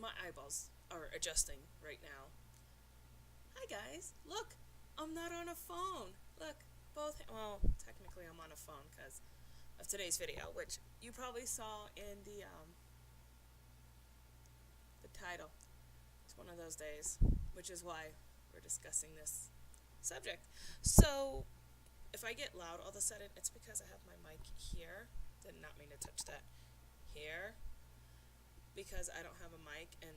My eyeballs are adjusting right now. Hi guys, look, I'm not on a phone. Look, well, technically I'm on a phone because of today's video, which you probably saw in the title. It's one of those days, which is why we're discussing this subject. So, if I get loud all of a sudden, it's because I have my mic here. Did not mean to touch that. Here, because I don't have a mic and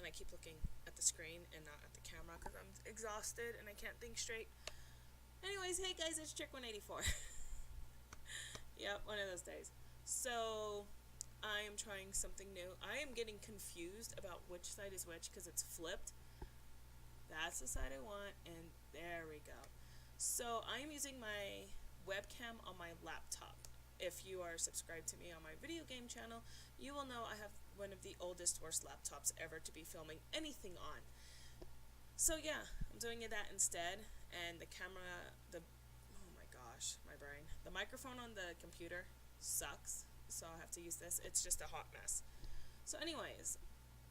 I keep looking at the screen and not at the camera because I'm exhausted and I can't think straight. Anyways, hey guys, it's Trick 184. Yep, one of those days. So, I am trying something new. I am getting confused about which side is which because it's flipped. That's the side I want, and there we go. So, I am using my webcam on my laptop. If you are subscribed to me on my video game channel, you will know I have one of the oldest, worst laptops ever to be filming anything on. So yeah, I'm doing that instead, and the camera, oh my gosh, my brain. The microphone on the computer sucks, so I have to use this. It's just a hot mess. So anyways,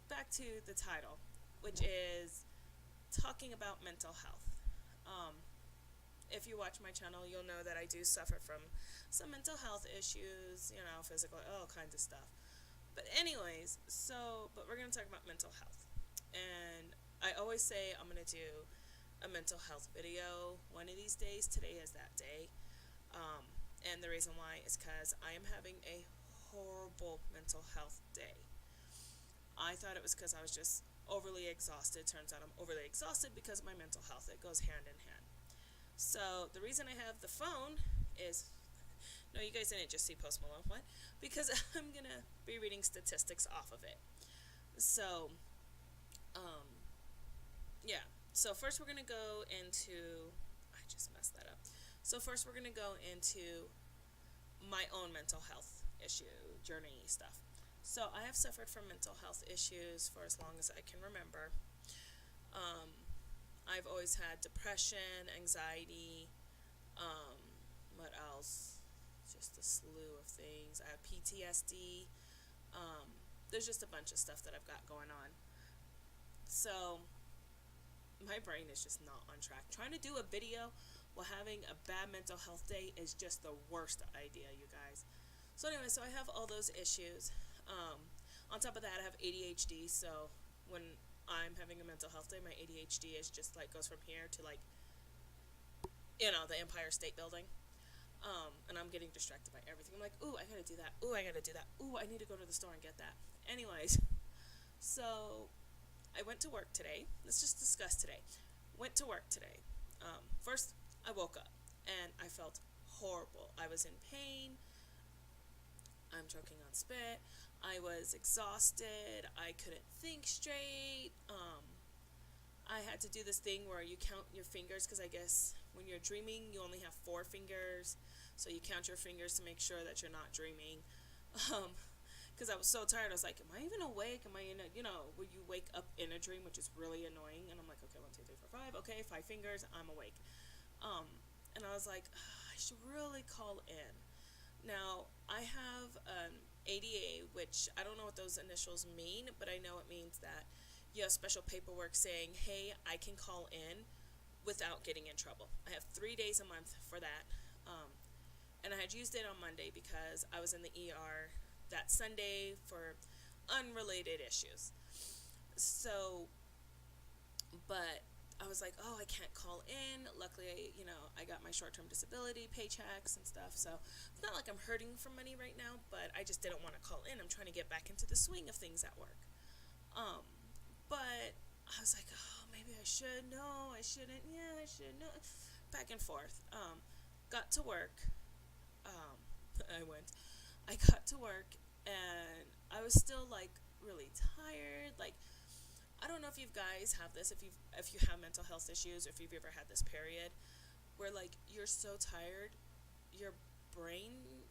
back to the title, which is talking about mental health. If you watch my channel, you'll know that I do suffer from some mental health issues, physical, all kinds of stuff. But anyways, but we're going to talk about mental health. And I always say I'm going to do a mental health video one of these days. Today is that day. And the reason why is because I am having a horrible mental health day. I thought it was because I was just overly exhausted. Turns out I'm overly exhausted because of my mental health. It goes hand in hand. So the reason I have the phone is, no, you guys didn't just see Post Malone, what? Because I'm going to be reading statistics off of it. So, yeah. So first we're going to go into, I just messed that up. So first we're going to go into my own mental health issue, journey stuff. So I have suffered from mental health issues for as long as I can remember. I've always had depression, anxiety, what else? Just a slew of things. I have PTSD. There's just a bunch of stuff that I've got going on. So, my brain is just not on track. Trying to do a video while having a bad mental health day is just the worst idea, you guys. So anyway, I have all those issues. On top of that, I have ADHD, so when I'm having a mental health day, my ADHD is just goes from here to the Empire State Building. And I'm getting distracted by everything. I'm like, ooh, I gotta do that. Ooh, I gotta do that. Ooh, I need to go to the store and get that. Anyways, so I went to work today. Let's just discuss today. Went to work today. First, I woke up and I felt horrible. I was in pain. I'm choking on spit. I was exhausted. I couldn't think straight. I had to do this thing where you count your fingers because I guess when you're dreaming, you only have 4 fingers. So you count your fingers to make sure that you're not dreaming. Because I was so tired. I was like, am I even awake? Am I in a, where you wake up in a dream, which is really annoying. And I'm like, okay, 1, 2, 3, 4, 5. Okay, 5 fingers. I'm awake. And I was like, I should really call in. Now, I have ADA, which I don't know what those initials mean, but I know it means that you have special paperwork saying, hey, I can call in without getting in trouble. I have 3 days a month for that. And I had used it on Monday because I was in the ER that Sunday for unrelated issues. So, but I was like, oh, I can't call in. Luckily, I got my short-term disability paychecks and stuff. So it's not like I'm hurting for money right now, but I just didn't want to call in. I'm trying to get back into the swing of things at work. But I was like, oh, maybe I should. No, I shouldn't. Yeah, I should. No. Back and forth. Got to work. I got to work and I was still really tired. I don't know if you guys have this, if you have mental health issues, or if you've ever had this period where you're so tired, your brain,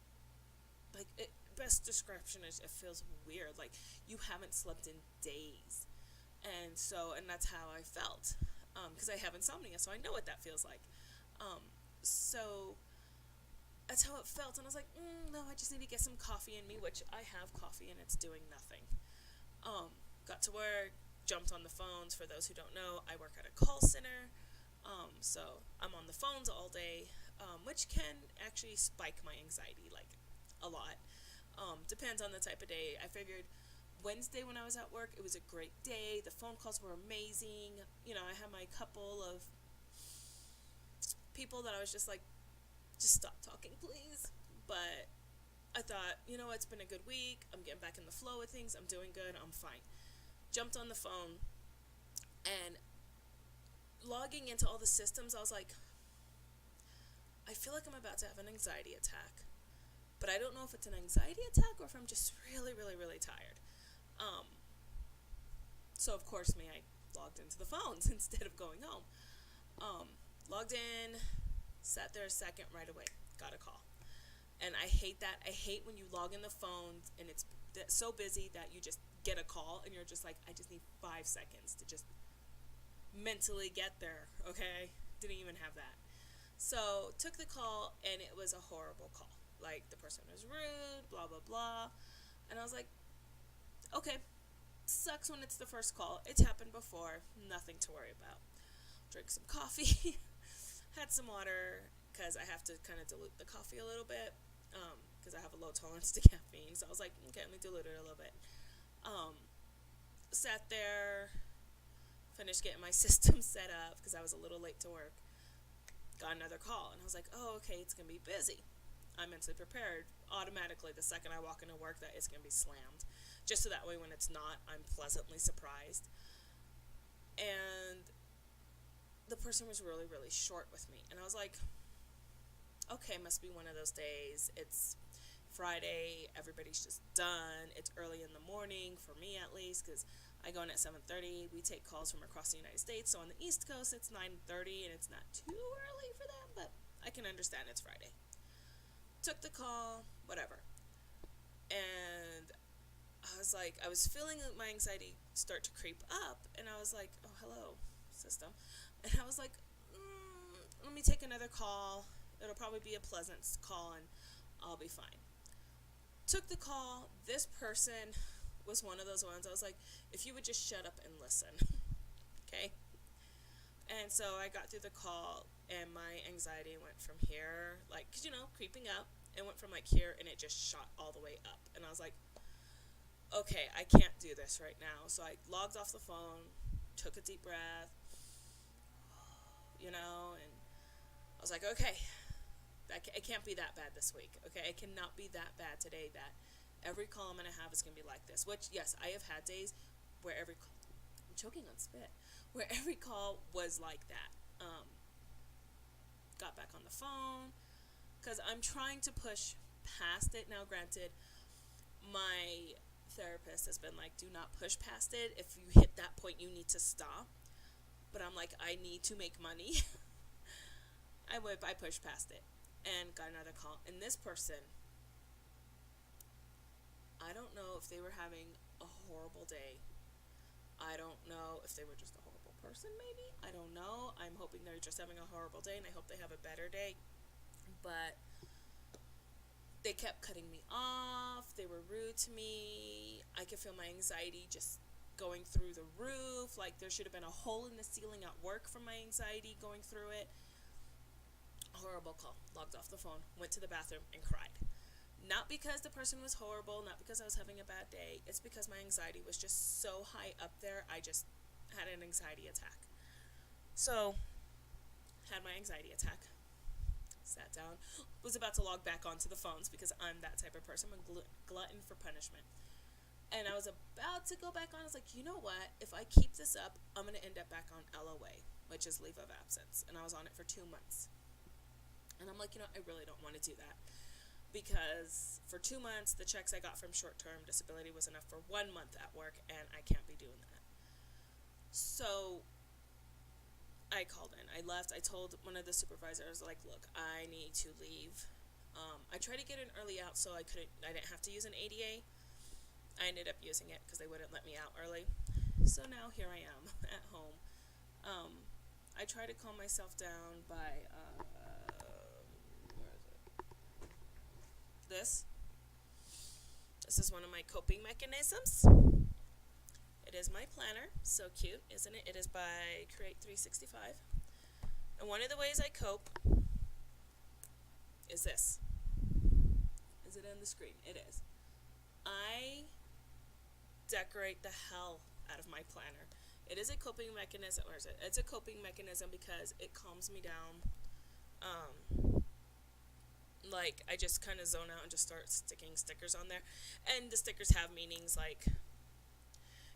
best description is it feels weird, you haven't slept in days, and that's how I felt, because I have insomnia, so I know what that feels like. So that's how it felt. And I was like, no, I just need to get some coffee in me, which I have coffee and it's doing nothing. Got to work, jumped on the phones. For those who don't know, I work at a call center. So I'm on the phones all day, which can actually spike my anxiety, like, a lot. Depends on the type of day. I figured Wednesday when I was at work, it was a great day. The phone calls were amazing. I had my couple of people that I was just like, just stop talking, please. But I thought, it's been a good week. I'm getting back in the flow of things. I'm doing good. I'm fine. Jumped on the phone and logging into all the systems, I was like, I feel like I'm about to have an anxiety attack. But I don't know if it's an anxiety attack or if I'm just really, really, really tired. So of course I logged into the phones instead of going home. Logged in, sat there a second, right away, got a call. And I hate that. I hate when you log in the phones and it's so busy that you just get a call and you're just like, I just need 5 seconds to just mentally get there, okay? Didn't even have that. So took the call and it was a horrible call. Like, the person was rude, blah, blah, blah. And I was like, okay, sucks when it's the first call. It's happened before, nothing to worry about. Drank some coffee, had some water, because I have to kind of dilute the coffee a little bit, because I have a low tolerance to caffeine. So I was like, okay, let me dilute it a little bit. Sat there, finished getting my system set up, because I was a little late to work. Got another call, and I was like, oh, okay, it's going to be busy. I'm mentally prepared automatically the second I walk into work that it's going to be slammed, just so that way when it's not, I'm pleasantly surprised. And the person was really, really short with me, and I was like, okay, must be one of those days. It's Friday, everybody's just done. It's early in the morning, for me at least, because I go in at 7:30. We take calls from across the United States, so on the East Coast it's 9:30, and it's not too early for them, but I can understand it's Friday. Took the call, whatever. And I was like, I was feeling my anxiety start to creep up, and I was like, oh, hello, system. And I was like, let me take another call. It'll probably be a pleasant call, and I'll be fine. Took the call. This person was one of those ones. I was like, if you would just shut up and listen. Okay? And so I got through the call, and my anxiety went from here, like, cause creeping up. It went from like here, and it just shot all the way up. And I was like, okay, I can't do this right now. So I logged off the phone, took a deep breath, and I was like, okay, it can't be that bad this week. Okay, it cannot be that bad today that every call I'm going to have is going to be like this. Which, yes, I have had days where I'm choking on spit, where every call was like that. Got back on the phone, because I'm trying to push past it. Now, granted, my therapist has been like, do not push past it. If you hit that point, you need to stop. But I'm like, I need to make money. I pushed past it and got another call. And this person, I don't know if they were having a horrible day. I don't know if they were just a horrible person, maybe. I don't know. I'm hoping they're just having a horrible day, and I hope they have a better day. But they kept cutting me off. They were rude to me. I could feel my anxiety just going through the roof. Like, there should have been a hole in the ceiling at work from my anxiety going through it. Horrible call. Logged off the phone. Went to the bathroom and cried. Not because the person was horrible, not because I was having a bad day. It's because my anxiety was just so high up there, I just had an anxiety attack. So, had my anxiety attack. Sat down. Was about to log back onto the phones because I'm that type of person. I'm a glutton for punishment. And I was about to go back on. I was like, you know what? If I keep this up, I'm going to end up back on LOA, which is leave of absence. And I was on it for 2 months. And I'm like, I really don't want to do that. Because for 2 months, the checks I got from short-term disability was enough for 1 month at work, and I can't be doing that. So I called in. I left. I told one of the supervisors, like, look, I need to leave. I tried to get an early out so I didn't have to use an ADA. I ended up using it because they wouldn't let me out early. So now here I am at home. I try to calm myself down by, this. This is one of my coping mechanisms. It is my planner. So cute, isn't it? It is by Create 365. And one of the ways I cope is this. Is it on the screen? It is. I decorate the hell out of my planner. It is a coping mechanism. Where is it? It's a coping mechanism because it calms me down. Like, I just kind of zone out and just start sticking stickers on there. And the stickers have meanings like,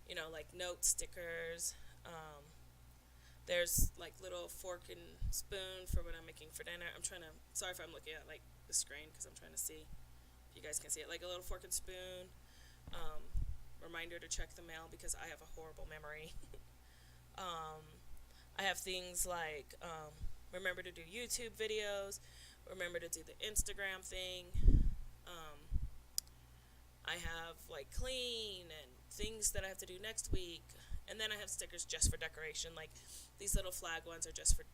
you know, like note stickers. There's like little fork and spoon for when I'm making for dinner. Sorry if I'm looking at like the screen because I'm trying to see if you guys can see it. Like a little fork and spoon. Reminder to check the mail because I have a horrible memory. I have things like remember to do YouTube videos, remember to do the Instagram thing. I have like clean and things that I have to do next week. And then I have stickers just for decoration. Like these little flag ones are just for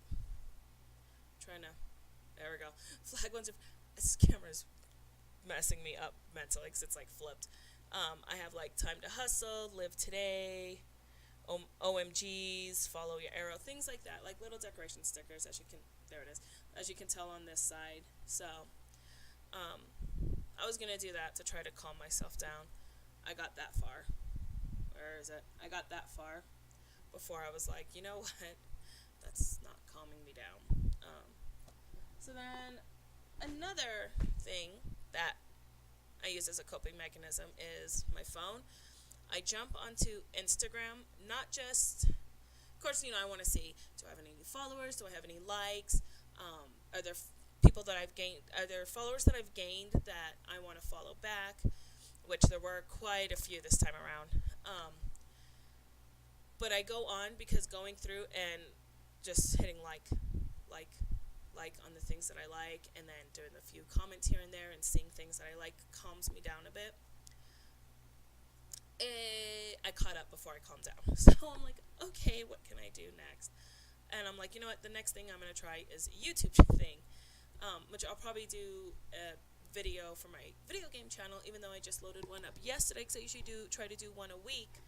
there we go. Flag ones are, this camera's messing me up mentally because it's like flipped. I have like time to hustle, live today, OMGs, follow your arrow, things like that, like little decoration stickers, there it is, as you can tell on this side. So, I was going to do that to try to calm myself down. I got that far. Where is it? I got that far before I was like, you know what, that's not calming me down. So then, another thing that I use as a coping mechanism is my phone. I jump onto Instagram, not just, of course, you know, I want to see, do I have any new followers? Do I have any likes? Are there people that I've gained? Are there followers that I've gained that I want to follow back? Which there were quite a few this time around. But I go on because going through and just hitting like on the things that I like, and then doing a few comments here and there and seeing things that I like calms me down a bit. I caught up before I calmed down. So I'm like, okay, what can I do next? And I'm like, you know what, the next thing I'm going to try is a YouTube thing, which I'll probably do a video for my video game channel, even though I just loaded one up yesterday, because I usually try to do one a week.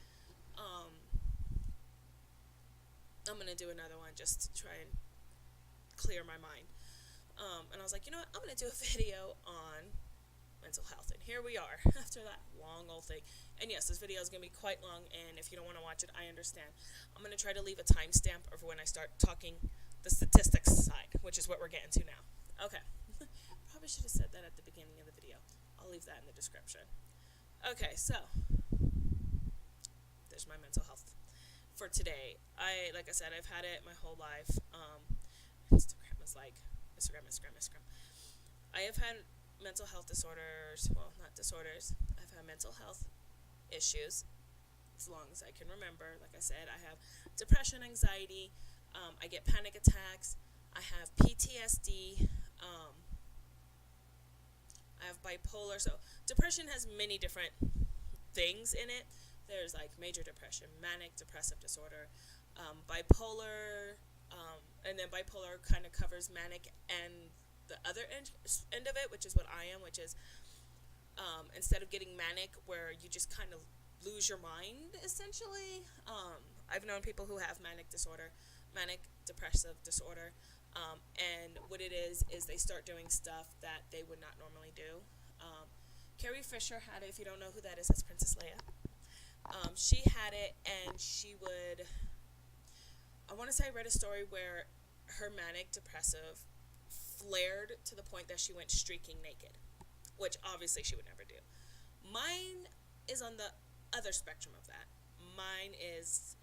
I'm going to do another one just to try and clear my mind. And I was like, you know what, I'm going to do a video on mental health. And here we are, after that long old thing. And yes, this video is going to be quite long, and if you don't want to watch it, I understand. I'm going to try to leave a timestamp of when I start talking the statistics side, which is what we're getting to now. Okay. Probably should have said that at the beginning of the video. I'll leave that in the description. Okay, so there's my mental health for today. Like I said, I've had it my whole life. Instagram is like, Instagram. I have had mental health disorders, well, not disorders, I've had mental health issues as long as I can remember. Like I said, I have depression, anxiety, I get panic attacks, I have PTSD, I have bipolar. So depression has many different things in it. There's like major depression, manic depressive disorder, bipolar, and then bipolar kind of covers manic and the other end of it, which is what I am, which is instead of getting manic where you just kind of lose your mind, essentially. I've known people who have manic depressive disorder, and what it is they start doing stuff that they would not normally do. Carrie Fisher had it. If you don't know who that is, that's Princess Leia. She had it, and she would, I want to say I read a story where her manic depressive flared to the point that she went streaking naked, which obviously she would never do. Mine is on the other spectrum of that. Mine is,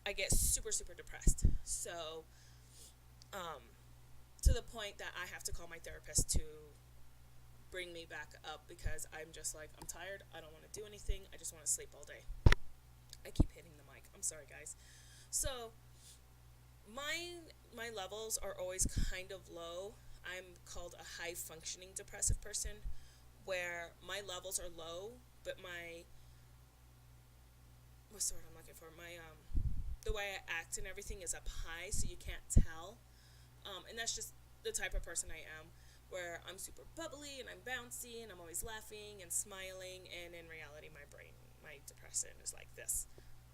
I get super, super depressed. So, to the point that I have to call my therapist to bring me back up because I'm just like, I'm tired. I don't want to do anything. I just want to sleep all day. I keep hitting the mic. I'm sorry, guys. So, my levels are always kind of low. I'm called a high-functioning depressive person, where my levels are low, but what's the word I'm looking for? The way I act and everything is up high, so you can't tell. And that's just the type of person I am. where I'm super bubbly and I'm bouncy and I'm always laughing and smiling, and in reality my depression is like this.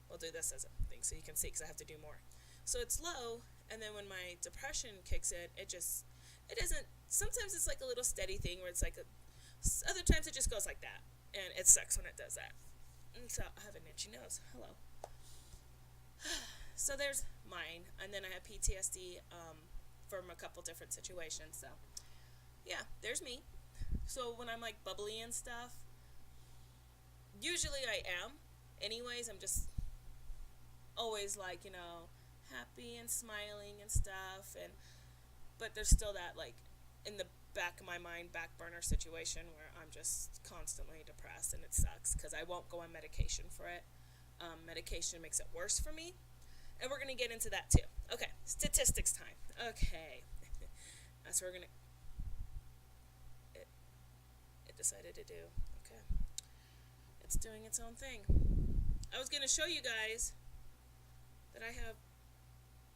We'll do this as a thing so you can see, because I have to do more. So it's low, and then when my depression kicks in, it isn't, sometimes it's like a little steady thing where it's like other times it just goes like that, and it sucks when it does that. And so I have an itchy nose. Hello. So there's mine, and then I have PTSD from a couple different situations. So yeah, there's me. So when I'm like bubbly and stuff, usually I am. Anyways, I'm just always like, happy and smiling and stuff, but there's still that like in the back of my mind back burner situation where I'm just constantly depressed, and it sucks because I won't go on medication for it. Medication makes it worse for me, and we're gonna get into that too. Okay, statistics time. Okay. That's what it decided to do. Okay, it's doing its own thing. I was gonna show you guys that I have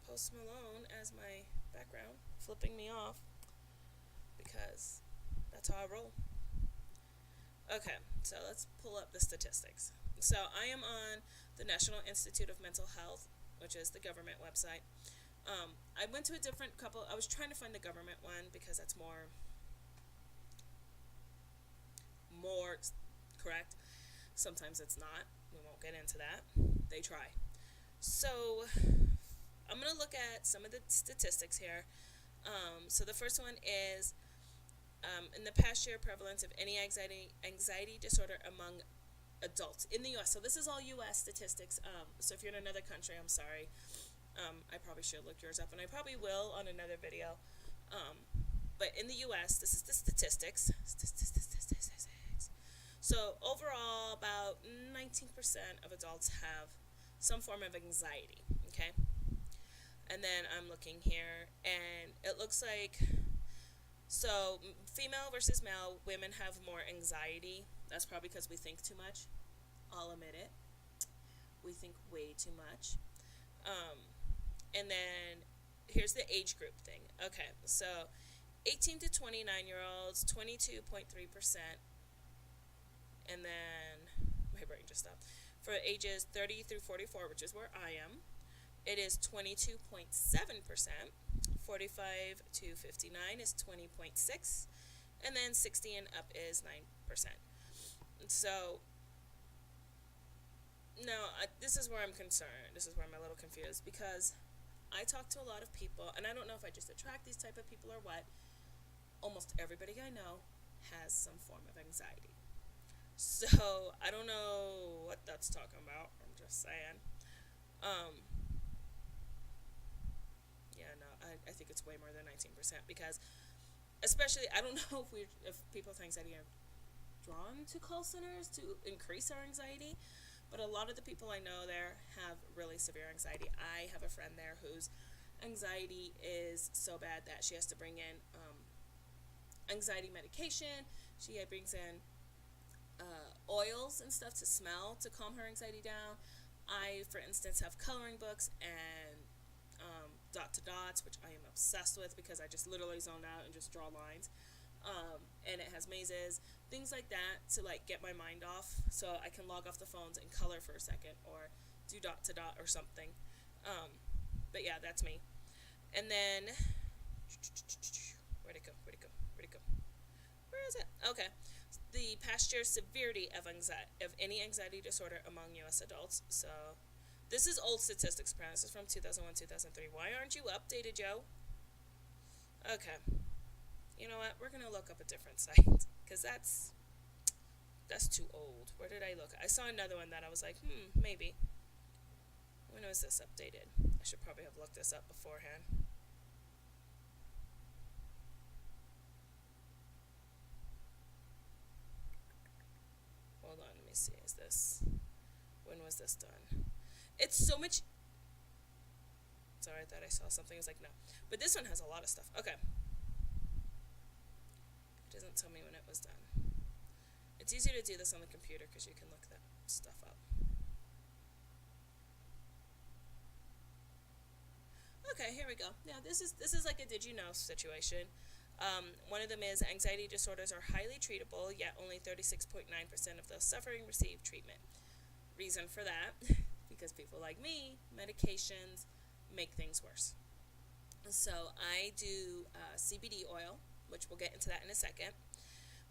Post Malone as my background, flipping me off, because that's how I roll. Okay, so let's pull up the statistics. So I am on the National Institute of Mental Health, which is the government website. I went to a different couple. I was trying to find the government one because that's more correct. Sometimes it's not. We won't get into that. They try. So I'm going to look at some of the statistics here. So the first one is, in the past year, prevalence of any anxiety disorder among adults in the U.S. So this is all U.S. statistics. So if you're in another country, I'm sorry. I probably should look yours up, and I probably will on another video. But in the U.S., this is the statistics. So overall, about 19% of adults have some form of anxiety, okay? And then I'm looking here, and it looks like, so female versus male, women have more anxiety. That's probably because we think too much. I'll admit it. We think way too much. And then here's the age group thing. Okay, so 18 to 29-year-olds, 22.3%. And then, my brain just stopped. For ages 30 through 44, which is where I am, it is 22.7%. 45 to 59 is 20.6%. And then 60 and up is 9%. So, no, this is where I'm concerned. This is where I'm a little confused, because I talk to a lot of people, and I don't know if I just attract these type of people or what. Almost everybody I know has some form of anxiety. So, I don't know what that's talking about. I'm just saying. Yeah, no, I think it's way more than 19%, because, especially, I don't know if people with anxiety are drawn to call centers to increase our anxiety, but a lot of the people I know there have really severe anxiety. I have a friend there whose anxiety is so bad that she has to bring in anxiety medication. She brings in oils and stuff to smell to calm her anxiety down. I, for instance, have coloring books and dot to dots, which I am obsessed with, because I just literally zone out and just draw lines. And it has mazes, things like that, to like get my mind off, so I can log off the phones and color for a second, or do dot to dot or something. But yeah, that's me. And then, where'd it go? Where is it? Okay. The past year severity of any anxiety disorder among U.S. adults. So, this is old statistics, this is from 2001, 2003. Why aren't you updated, Joe? Okay. You know what? We're going to look up a different site, because that's too old. Where did I look? I saw another one that I was like, maybe. When was this updated? I should probably have looked this up beforehand. Hold on, let me see. When was this done? It's so much. Sorry, I thought I saw something. I was like, no. But this one has a lot of stuff. Okay. It doesn't tell me when it was done. It's easier to do this on the computer because you can look that stuff up. Okay, here we go. Now, this is like a did you know situation. One of them is anxiety disorders are highly treatable, yet only 36.9% of those suffering receive treatment. Reason for that, because people like me, medications make things worse. So I do CBD oil, which we'll get into that in a second.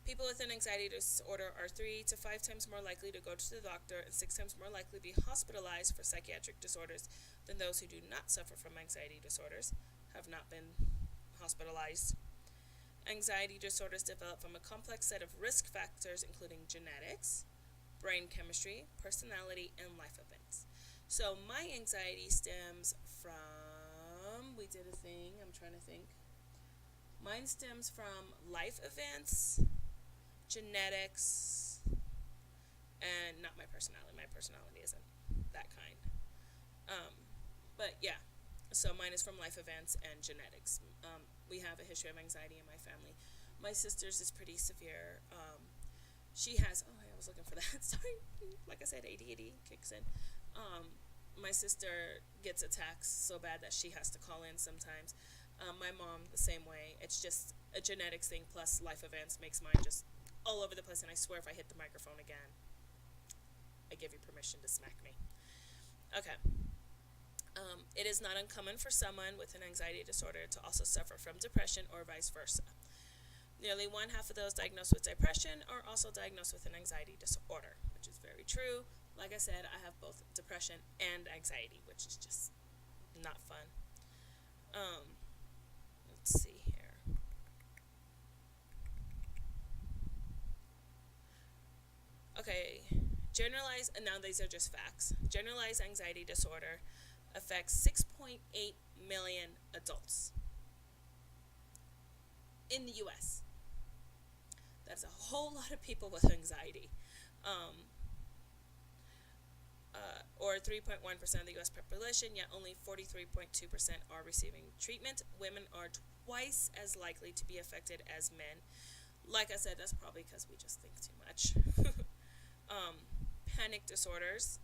People with an anxiety disorder are 3 to 5 times more likely to go to the doctor and 6 times more likely to be hospitalized for psychiatric disorders than those who do not suffer from anxiety disorders, have not been hospitalized. Anxiety disorders develop from a complex set of risk factors, including genetics, brain chemistry, personality, and life events. So my anxiety stems from, we did a thing, I'm trying to think. Mine stems from life events, genetics, and not my personality. My personality isn't that kind. But yeah, so mine is from life events and genetics. We have a history of anxiety in my family. My sister's is pretty severe. She has, I was looking for that. Sorry. Like I said, ADD kicks in. My sister gets attacks so bad that she has to call in sometimes. My mom, the same way. It's just a genetics thing plus life events makes mine just all over the place. And I swear if I hit the microphone again, I give you permission to smack me. Okay. It is not uncommon for someone with an anxiety disorder to also suffer from depression or vice versa. Nearly 1/2 of those diagnosed with depression are also diagnosed with an anxiety disorder, which is very true. Like I said, I have both depression and anxiety, which is just not fun. Let's see here. Okay, and now these are just facts. Generalized anxiety disorder affects 6.8 million adults in the U.S. That's a whole lot of people with anxiety. Or 3.1% of the U.S. population, yet only 43.2% are receiving treatment. Women are twice as likely to be affected as men. Like I said, that's probably because we just think too much. Panic disorders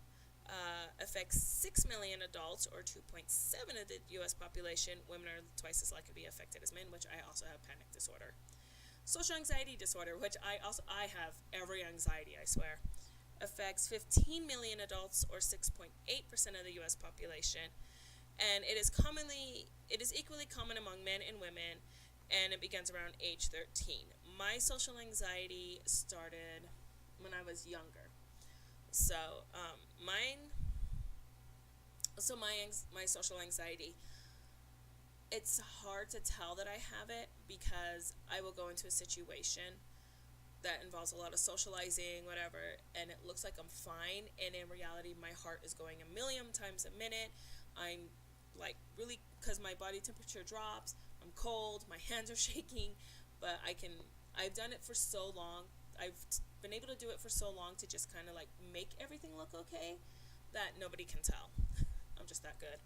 affects 6 million adults, or 2.7% of the U.S. population. Women are twice as likely to be affected as men, which I also have panic disorder. Social anxiety disorder, which I have every anxiety, I swear, affects 15 million adults, or 6.8% of the U.S. population, and it is equally common among men and women, and it begins around age 13. My social anxiety started when I was younger. So my social anxiety, it's hard to tell that I have it because I will go into a situation that involves a lot of socializing, whatever, and it looks like I'm fine, and in reality my heart is going a million times a minute. I'm like really, because my body temperature drops, I'm cold, my hands are shaking, but I've done it for so long, I've been able to do it for so long to just kind of like make everything look okay that nobody can tell. I'm just that good.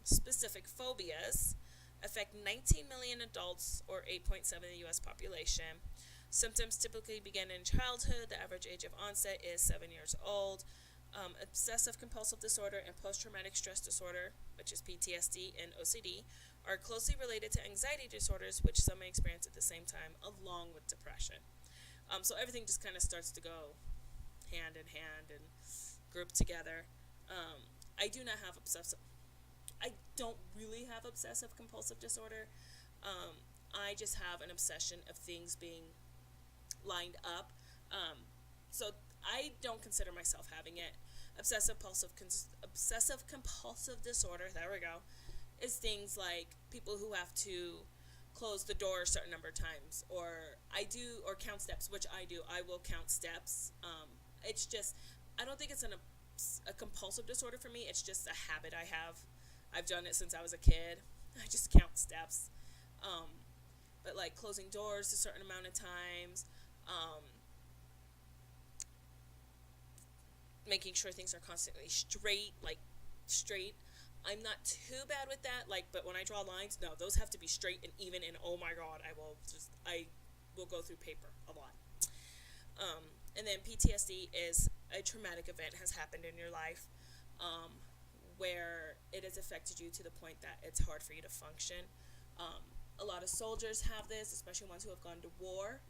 Specific phobias affect 19 million adults, or 8.7% of the U.S. population. Symptoms typically begin in childhood. The average age of onset is 7 years old. Obsessive compulsive disorder and post-traumatic stress disorder, which is PTSD, and OCD, are closely related to anxiety disorders, which some may experience at the same time, along with depression. So everything just kind of starts to go hand in hand and group together. I do not have I don't really have obsessive compulsive disorder. I just have an obsession of things being lined up. So I don't consider myself having it. Obsessive compulsive disorder, there we go, is things like people who have to close the door a certain number of times, or count steps, which I do. I will count steps. It's just, I don't think it's a compulsive disorder for me. It's just a habit I have. I've done it since I was a kid. I just count steps. But like closing doors a certain amount of times, making sure things are constantly straight. I'm not too bad with that, but when I draw lines, no, those have to be straight and even, and oh my god, I will go through paper a lot. And then PTSD is a traumatic event has happened in your life, where it has affected you to the point that it's hard for you to function. A lot of soldiers have this, especially ones who have gone to war.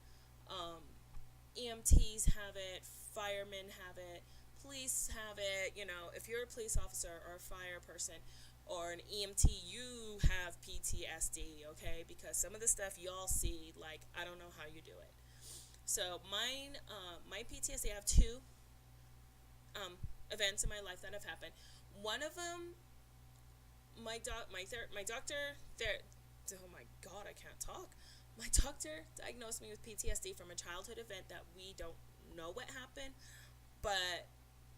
EMTs have it, firemen have it, police have it. You know, if you're a police officer or a fire person or an EMT, you have PTSD, okay? Because some of the stuff y'all see, like, I don't know how you do it. So my PTSD, I have two events in my life that have happened. One of them, my doctor, oh my god, I can't talk. My doctor diagnosed me with PTSD from a childhood event that we don't know what happened, but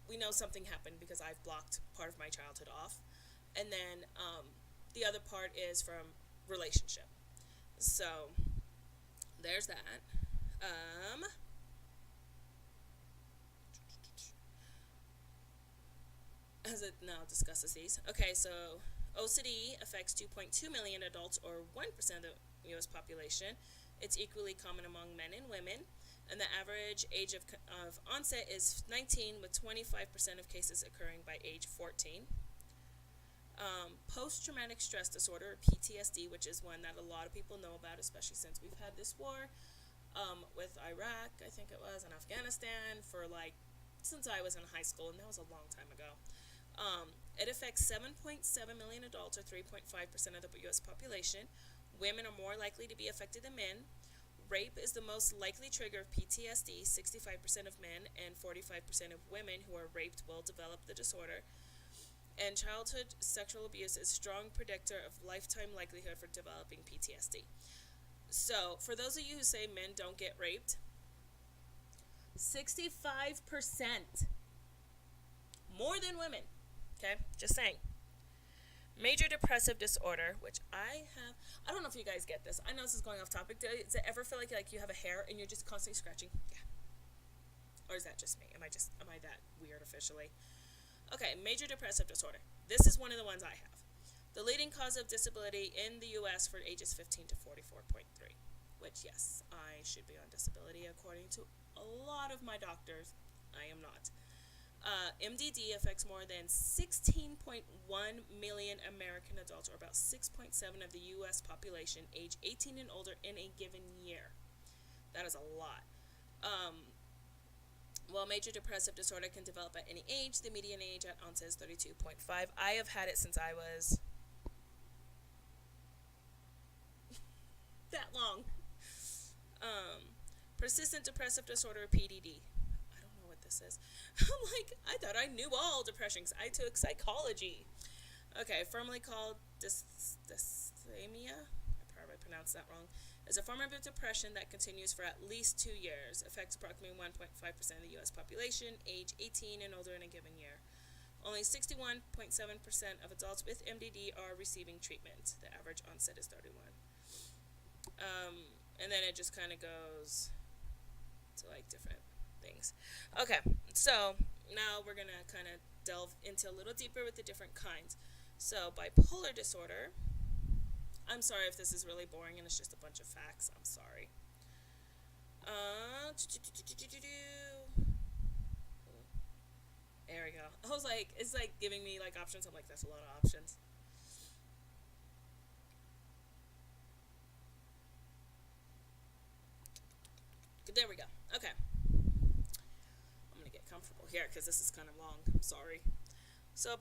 we know something happened because I've blocked part of my childhood off. And then the other part is from relationship. So there's that. As it now discusses these. Okay, so OCD affects 2.2 million adults, or 1% of the U.S. population. It's equally common among men and women, and the average age of onset is 19, with 25% of cases occurring by age 14. Post-traumatic stress disorder, or PTSD, which is one that a lot of people know about, especially since we've had this war with Iraq, I think it was, and Afghanistan since I was in high school, and that was a long time ago. It affects 7.7 million adults, or 3.5% of the U.S. population. Women are more likely to be affected than men. Rape is the most likely trigger of PTSD. 65% of men and 45% of women who are raped will develop the disorder. And childhood sexual abuse is a strong predictor of lifetime likelihood for developing PTSD. So, for those of you who say men don't get raped, 65% more than women. Okay, just saying. Major depressive disorder, which I don't know if you guys get this. I know this is going off topic. Does it ever feel like you have a hair and you're just constantly scratching? Yeah. Or is that just me? Am I that weird officially? Okay, major depressive disorder. This is one of the ones I have. The leading cause of disability in the U.S. for ages 15 to 44.3. Which, yes, I should be on disability according to a lot of my doctors. I am not. MDD affects more than 16.1 million American adults, or about 6.7% of the U.S. population, age 18 and older in a given year. That is a lot. While major depressive disorder can develop at any age, the median age at onset is 32.5. I have had it since I was that long. Persistent depressive disorder, PDD. This is. I'm like, I thought I knew all depressions. I took psychology. Okay, formerly called dysthymia, I probably pronounced that wrong, is a form of depression that continues for at least 2 years, affects approximately 1.5% of the U.S. population, age 18 and older in a given year. Only 61.7% of adults with MDD are receiving treatment. The average onset is 31. And then it just kind of goes to different things. Okay, so now we're going to kind of delve into a little deeper with the different kinds. So bipolar disorder, I'm sorry if this is really boring and it's just a bunch of facts, I'm sorry. There we go. I was like, it's giving me options. I'm like, that's a lot of options. There we go. Okay. Comfortable here because this is kind of long. I'm sorry. So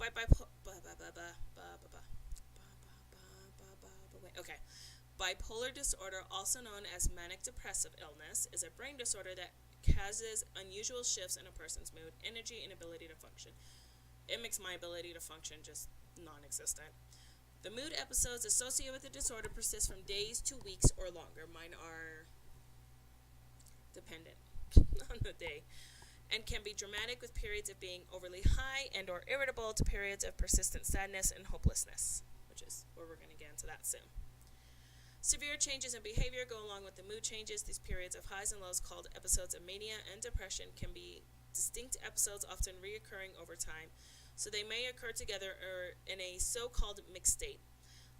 bipolar disorder, also known as manic depressive illness, is a brain disorder that causes unusual shifts in a person's mood, energy, and ability to function. It makes my ability to function just non-existent. The mood episodes associated with the disorder persist from days to weeks or longer. Mine are dependent on the day, and can be dramatic, with periods of being overly high and or irritable to periods of persistent sadness and hopelessness, which is where we're going to get into that soon. Severe changes in behavior go along with the mood changes. These periods of highs and lows, called episodes of mania and depression, can be distinct episodes, often reoccurring over time, so they may occur together or in a so-called mixed state.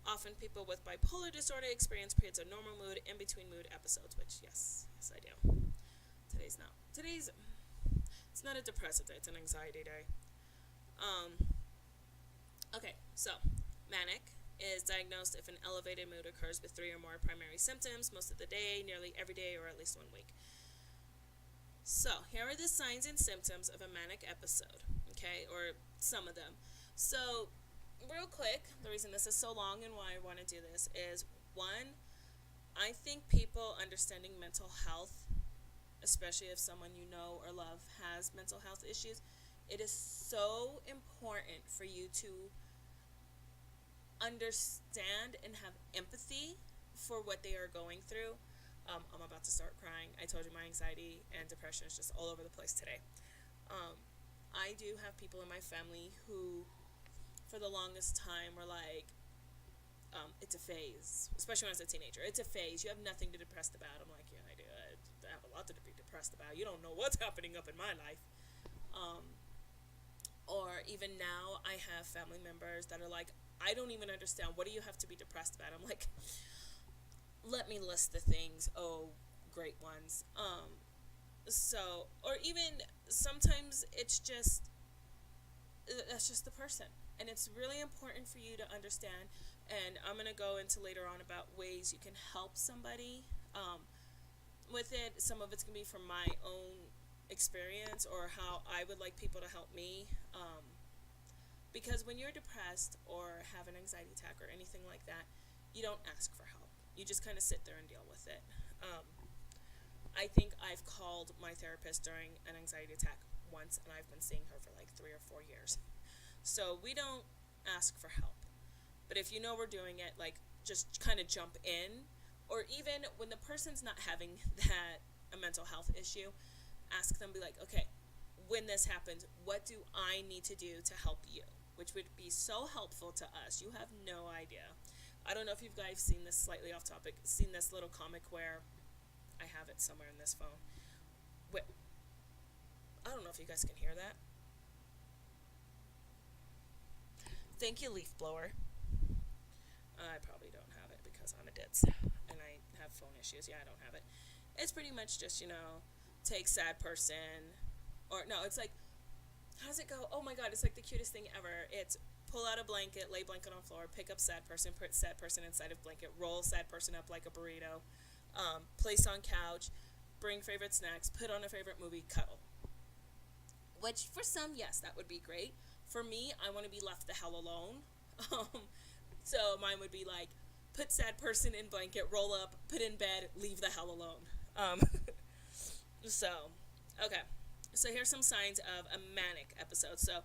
Often people with bipolar disorder experience periods of normal mood in between mood episodes, which, yes I do. It's not a depressive day, it's an anxiety day. Okay, so manic is diagnosed if an elevated mood occurs with 3 or more primary symptoms most of the day, nearly every day, or at least 1 week. So, here are the signs and symptoms of a manic episode, okay, or some of them. So, real quick, the reason this is so long and why I want to do this is, one, I think people understanding mental health, especially if someone you know or love has mental health issues, it is so important for you to understand and have empathy for what they are going through. I'm about to start crying. I told you my anxiety and depression is just all over the place today. I do have people in my family who, for the longest time, were like, it's a phase, especially when I was a teenager. It's a phase. You have nothing to be depressed about. I'm like, yeah, I do. I have a lot to be depressed about. You don't know what's happening up in my life. Or even now, I have family members that are like, I don't even understand. What do you have to be depressed about? I'm like, let me list the things. Oh, great ones. So, or even sometimes it's just, that's just the person. And it's really important for you to understand. And I'm going to go into later on about ways you can help somebody with it. Some of it's going to be from my own experience or how I would like people to help me. Because when you're depressed or have an anxiety attack or anything like that, you don't ask for help. You just kind of sit there and deal with it. I think I've called my therapist during an anxiety attack once, and I've been seeing her for like 3 or 4 years. So we don't ask for help. But if you know we're doing it, like, just kind of jump in. Or even when the person's not having a mental health issue, ask them, be like, okay, when this happens, what do I need to do to help you? Which would be so helpful to us. You have no idea. I don't know if you guys seen this, slightly off topic, seen this little comic where, I have it somewhere in this phone. Wait, I don't know if you guys can hear that. Thank you, leaf blower. I probably don't have it because I'm a ditz and I have phone issues. Yeah, I don't have it. It's pretty much just, take sad person, or no, it's like, how does it go? Oh my god, it's like the cutest thing ever. It's pull out a blanket, lay blanket on floor, pick up sad person, put sad person inside of blanket, roll sad person up like a burrito, place on couch, bring favorite snacks, put on a favorite movie, cuddle. Which, for some, yes, that would be great. For me, I want to be left the hell alone. So mine would be like, put sad person in blanket, roll up, put in bed, leave the hell alone. So, okay. So here's some signs of a manic episode. So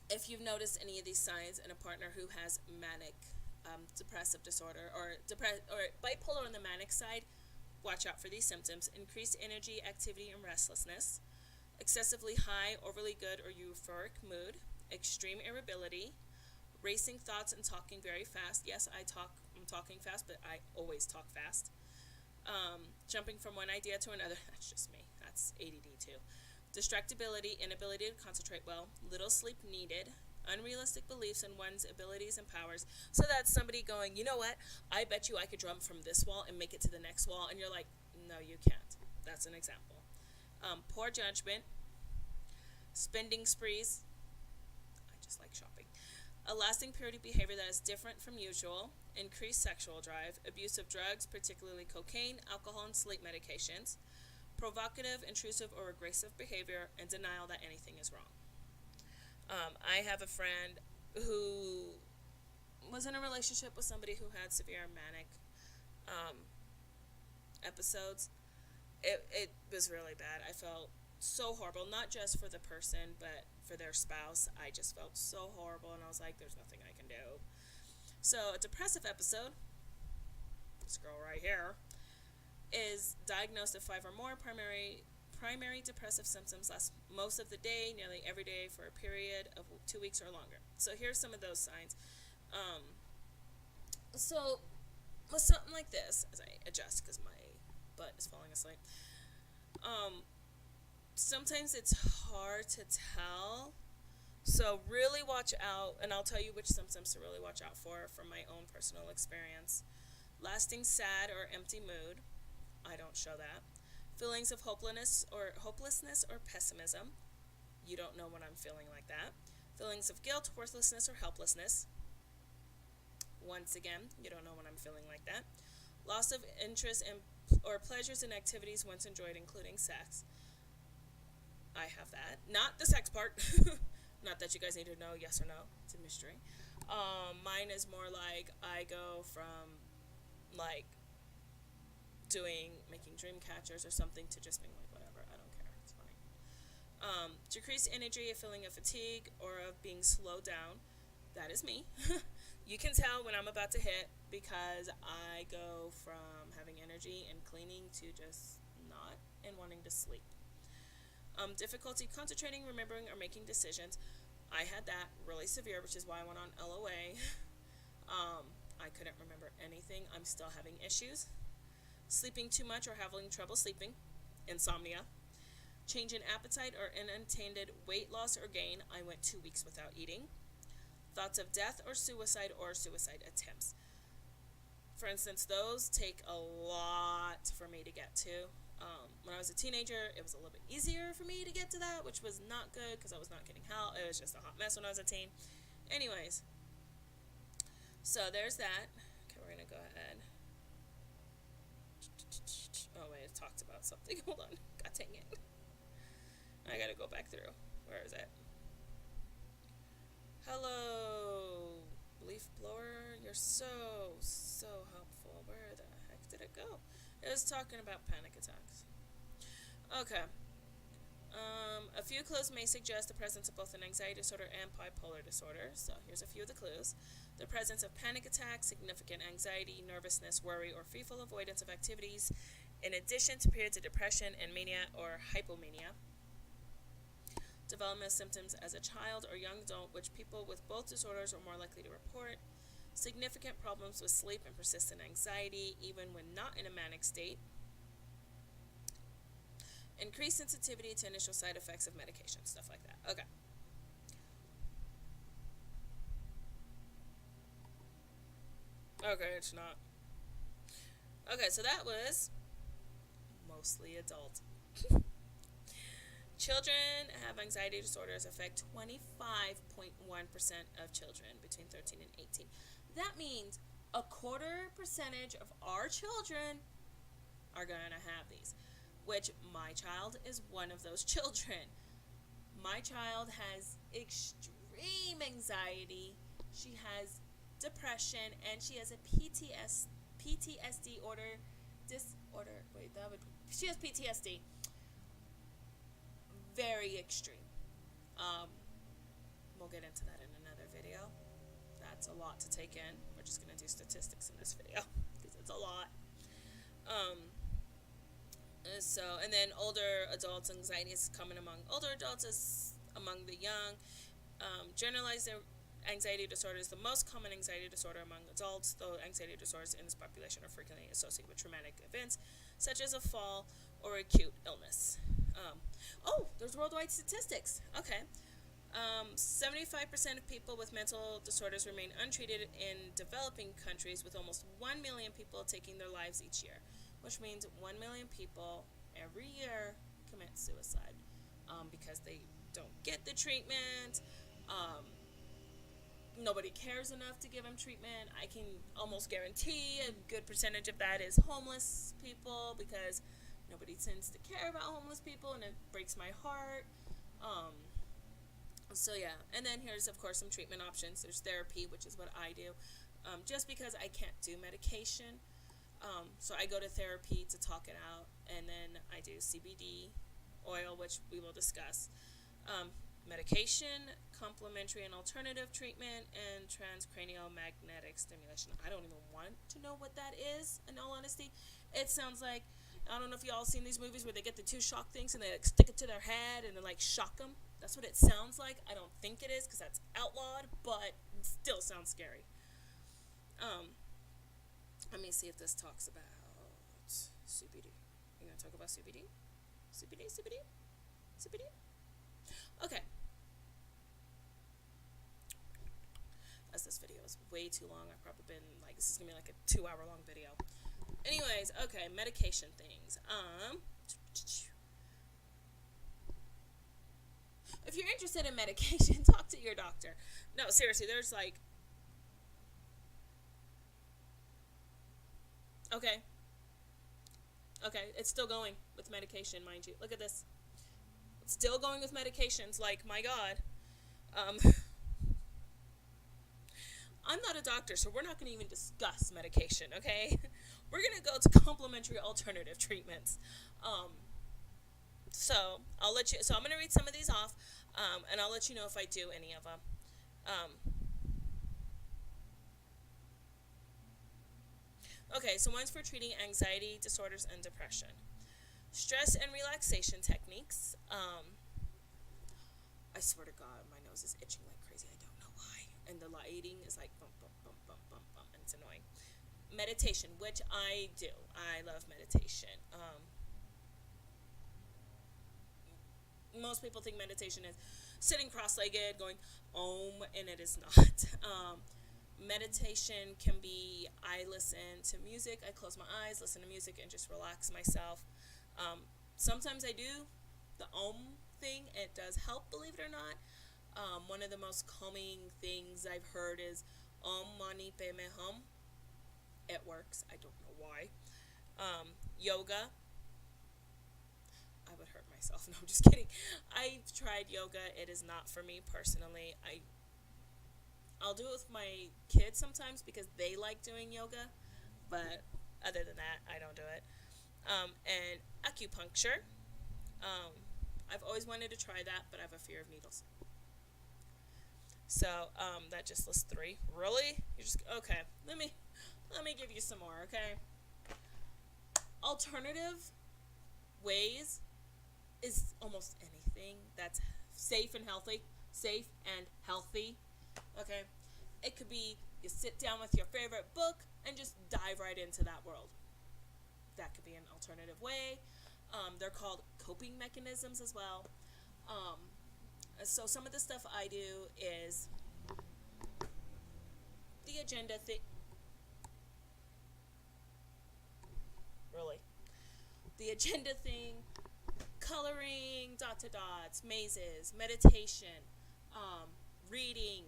if you've noticed any of these signs in a partner who has manic depressive disorder or bipolar on the manic side, watch out for these symptoms: increased energy, activity, and restlessness, excessively high, overly good or euphoric mood, extreme irritability, racing thoughts and talking very fast. Yes, I'm talking fast, but I always talk fast. Jumping from one idea to another. That's just me. That's ADD too. Distractibility, inability to concentrate well, little sleep needed, unrealistic beliefs in one's abilities and powers. So that's somebody going, you know what? I bet you I could jump from this wall and make it to the next wall. And you're like, no, you can't. That's an example. Poor judgment, spending sprees. I just like shopping. A lasting period of behavior that is different from usual, increased sexual drive, abuse of drugs, particularly cocaine, alcohol, and sleep medications, provocative, intrusive, or aggressive behavior, and denial that anything is wrong. I have a friend who was in a relationship with somebody who had severe manic episodes. It was really bad. I felt so horrible, not just for the person, but for their spouse. I just felt so horrible, and I was like, there's nothing I can do. So a depressive episode, this girl right here, is diagnosed with 5 or more primary depressive symptoms, last most of the day, nearly every day, for a period of 2 weeks or longer. So here's some of those signs. So with something like this, as I adjust because my butt is falling asleep, sometimes it's hard to tell. So really watch out, and I'll tell you which symptoms to really watch out for from my own personal experience. Lasting sad or empty mood. I don't show that. Feelings of hopelessness or pessimism. You don't know when I'm feeling like that. Feelings of guilt, worthlessness, or helplessness. Once again, you don't know when I'm feeling like that. Loss of interest in or pleasures in activities once enjoyed, including sex. I have that. Not the sex part. Not that you guys need to know yes or no. It's a mystery. Mine is more like I go from like making dream catchers or something to just being like whatever. I don't care. It's fine. Decreased energy, a feeling of fatigue, or of being slowed down. That is me. You can tell when I'm about to hit because I go from having energy and cleaning to just not and wanting to sleep. Difficulty concentrating, remembering, or making decisions. I had that really severe, which is why I went on LOA. I couldn't remember anything. I'm still having issues. Sleeping too much or having trouble sleeping. Insomnia. Change in appetite or unintended weight loss or gain. I went 2 weeks without eating. Thoughts of death or suicide attempts. For instance, those take a lot for me to get to. When I was a teenager, it was a little bit easier for me to get to that, which was not good because I was not getting help. It was just a hot mess when I was a teen. Anyways, so there's that. Okay, we're going to go ahead. Oh, wait, it talked about something. Hold on. God dang it. I got to go back through. Where is it? Hello, leaf blower. You're so helpful. Where the heck did it go? It was talking about panic attacks. Okay. A few clues may suggest the presence of both an anxiety disorder and bipolar disorder. So here's a few of the clues. The presence of panic attacks, significant anxiety, nervousness, worry, or fearful avoidance of activities, in addition to periods of depression and mania or hypomania. Development symptoms as a child or young adult, which people with both disorders are more likely to report. Significant problems with sleep and persistent anxiety, even when not in a manic state. Increased sensitivity to initial side effects of medication, stuff like that. Okay. Okay, it's not. Okay, so that was mostly adult. Children have anxiety disorders affect 25.1% of children between 13 and 18. That means 25% of our children are going to have these, which my child is one of those children. My child has extreme anxiety. She has depression, and she has a PTSD disorder. She has PTSD. Very extreme. We'll get into that in another video. That's a lot to take in. We're just going to do statistics in this video because it's a lot. And then older adults, anxiety is common among older adults as among the young. Generalized anxiety disorder is the most common anxiety disorder among adults, though anxiety disorders in this population are frequently associated with traumatic events, such as a fall or acute illness. There's worldwide statistics. Okay. 75% of people with mental disorders remain untreated in developing countries, with almost 1 million people taking their lives each year, which means 1 million people every year commit suicide because they don't get the treatment. Nobody cares enough to give them treatment. I can almost guarantee a good percentage of that is homeless people because nobody tends to care about homeless people, and it breaks my heart. And then here's, of course, some treatment options. There's therapy, which is what I do, just because I can't do medication. So I go to therapy to talk it out, and then I do CBD oil, which we will discuss. Medication, complementary and alternative treatment, and transcranial magnetic stimulation. I don't even want to know what that is, in all honesty. It sounds like, I don't know if y'all seen these movies where they get the two shock things and they like stick it to their head and then like shock them. That's what it sounds like. I don't think it is because that's outlawed, but it still sounds scary. Let me see if this talks about CBD. You're going to talk about CBD? CBD? Okay. As this video is way too long, I've probably been like, this is going to be like a 2-hour long video. Anyways, okay, medication things. If you're interested in medication, talk to your doctor. No, seriously, there's like Okay. Okay, it's still going with medication, mind you. Look at this. It's still going with medications. Like, my God. Um, I'm not a doctor, so we're not going to even discuss medication, okay? We're going to go to complementary alternative treatments. So I'll let you. So I'm going to read some of these off, and I'll let you know if I do any of them. Um, okay, so one's for treating anxiety disorders and depression. Stress and relaxation techniques. I swear to God, my nose is itching like crazy. I don't know why. And the lighting is like bump, bump, bump, bump, bump, bump, and it's annoying. Meditation, which I do. I love meditation. Most people think meditation is sitting cross-legged, going om, and it is not. Meditation can be, I listen to music, I close my eyes, listen to music, and just relax myself. Sometimes I do the om thing. It does help, believe it or not. One of the most calming things I've heard is om mani padme hum. It works. I don't know why. Yoga. I would hurt myself. No, I'm just kidding. I've tried yoga. It is not for me personally. I'll do it with my kids sometimes because they like doing yoga, but other than that, I don't do it. And acupuncture. I've always wanted to try that, but I have a fear of needles. So that just lists 3. Really? You just okay? Let me give you some more. Okay. Alternative ways is almost anything that's safe and healthy. Safe and healthy. Okay. It could be you sit down with your favorite book and just dive right into that world. That could be an alternative way. They're called coping mechanisms as well. So some of the stuff I do is the agenda thing. Really? The agenda thing, coloring, dot to dots, mazes, meditation, reading.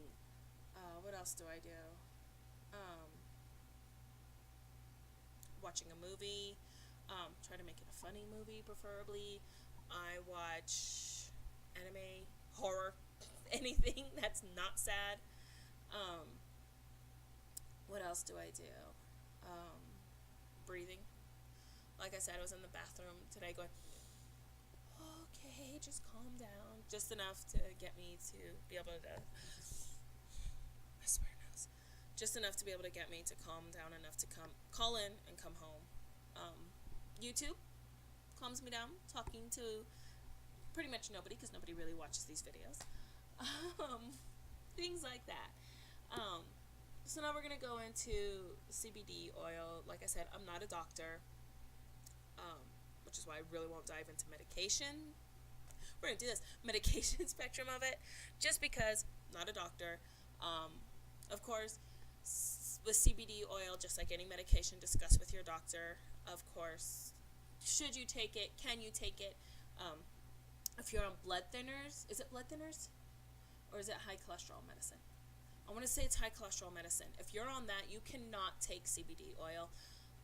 What else do I do? Watching a movie. Try to make it a funny movie, preferably. I watch anime, horror, anything that's not sad. What else do I do? Breathing. Like I said, I was in the bathroom today going, okay, just calm down. Just enough to get me to be able to, I swear nose. Just enough to be able to get me to calm down enough to call in and come home. YouTube calms me down, talking to pretty much nobody because nobody really watches these videos. Things like that. So now we're going to go into CBD oil. Like I said, I'm not a doctor, which is why I really won't dive into medication. We're going to do this medication spectrum of it just because I'm not a doctor. Of course, with CBD oil, just like any medication, discuss with your doctor. Of course, should you take it? Can you take it? If you're on blood thinners, is it blood thinners? Or is it high cholesterol medicine? I want to say it's high cholesterol medicine. If you're on that, you cannot take CBD oil.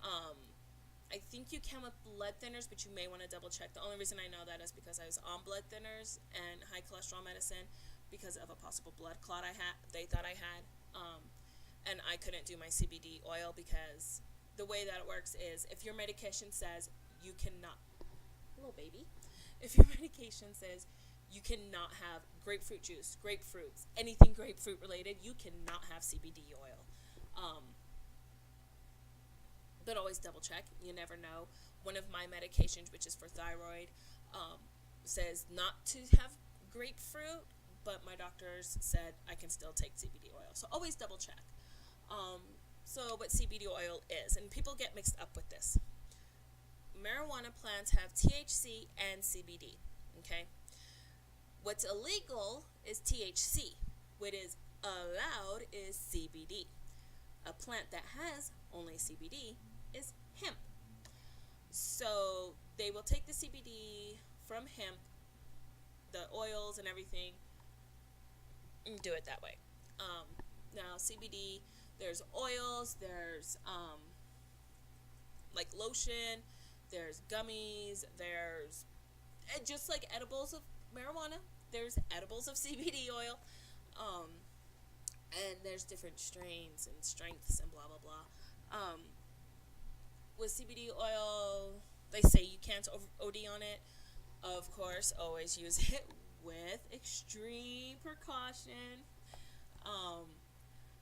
I think you can with blood thinners, but you may want to double check. The only reason I know that is because I was on blood thinners and high cholesterol medicine because of a possible blood clot they thought I had. And I couldn't do my CBD oil because the way that it works is if your medication says you cannot, hello baby, if your medication says you cannot have grapefruit juice, grapefruits, anything grapefruit related, you cannot have CBD oil. But always double check. You never know. One of my medications, which is for thyroid, says not to have grapefruit, but my doctors said I can still take CBD oil. So always double check. So what CBD oil is, and people get mixed up with this. Marijuana plants have THC and CBD, okay? What's illegal is THC. What is allowed is CBD. A plant that has only CBD is hemp. So they will take the CBD from hemp, the oils and everything, and do it that way. Now CBD, there's oils, there's like lotion, there's gummies, there's just like edibles of marijuana, there's edibles of CBD oil, and there's different strains and strengths and blah blah blah. With CBD oil, they say you can't OD on it. Of course, always use it with extreme precaution.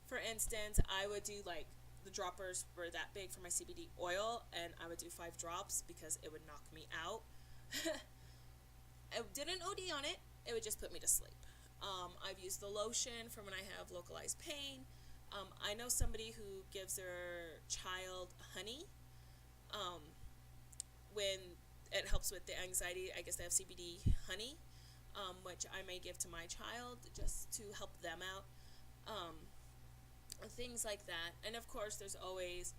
For instance, I would do like the droppers were that big for my CBD oil, and I would do 5 drops because it would knock me out. I didn't OD on it, it would just put me to sleep. I've used the lotion for when I have localized pain. I know somebody who gives their child honey when it helps with the anxiety. I guess they have CBD honey, which I may give to my child just to help them out. Things like that. And of course, there's always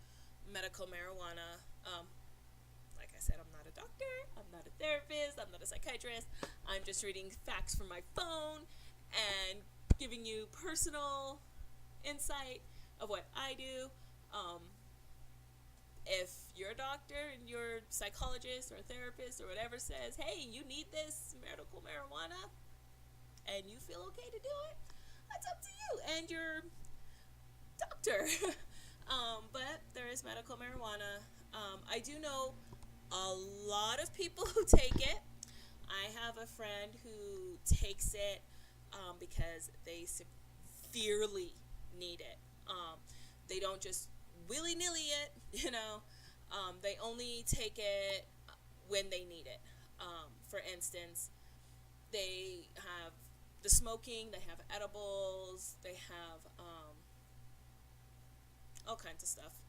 medical marijuana. Like I said, I'm not a doctor, I'm not a therapist, I'm not a psychiatrist. I'm just reading facts from my phone and giving you personal insight of what I do. If your doctor and your psychologist or therapist or whatever says, hey, you need this medical marijuana, and you feel okay to do it, that's up to you and your doctor. But there is medical marijuana. I do know a lot of people who take it. I have a friend who takes it because they severely need it. They don't just willy-nilly it, they only take it when they need it. For instance, they have the smoking, they have edibles, they have all kinds of stuff.